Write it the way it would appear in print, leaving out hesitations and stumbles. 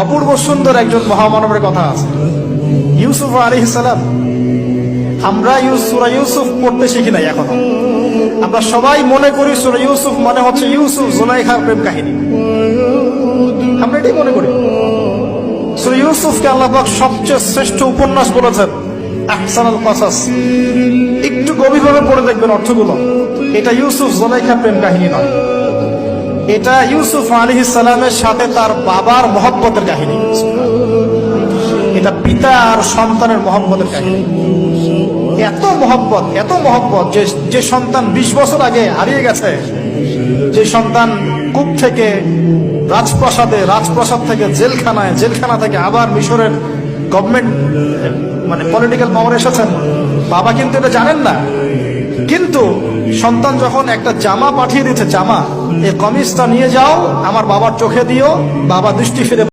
অপূর্ব সুন্দর একজন মহামানবের কথা আছে, ইউসুফ আলাইহিস সালাম। আমরা সূরা ইউসুফ পড়তে শিখি নাই এখনো। আমরা সবাই মনে করি সূরা ইউসুফ মানে হচ্ছে ইউসুফ জুলাইখার প্রেম কাহিনী, আমরা এটাই মনে করি। সূরা ইউসুফকে আল্লাহ পাক সবচেয়ে শ্রেষ্ঠ উপন্যাস বলেছেন, আহসানুল কসাস। একটু গভীরভাবে পড়ে দেখবেন অর্থগুলো। এটা ইউসুফ জুলাইখার প্রেম কাহিনী নয়, এটা ইউসুফ আলাইহিস সালামের সাথে তার বাবার মহব্বতের কাহিনী। এটা পিতা আর সন্তানের মহব্বতের কাহিনী। এত মহব্বত যে সন্তান 20 বছর আগে হারিয়ে গেছে, যে সন্তান কূপ থেকে রাজপ্রাসাদে, রাজপ্রাসাদ থেকে জেলখানায়, জেলখানা থেকে আবার মিশরের গভর্নমেন্ট মানে পলিটিক্যাল পাওয়ার এসেছেন। বাবা কিন্তু এটা জানেন না, কিন্তু সন্তান যখন একটা জামা পাঠিয়ে দিচ্ছে, জামা, এই কমিজটা নিয়ে যাও আমার বাবার চোখে দিও, বাবা দৃষ্টি ফিরে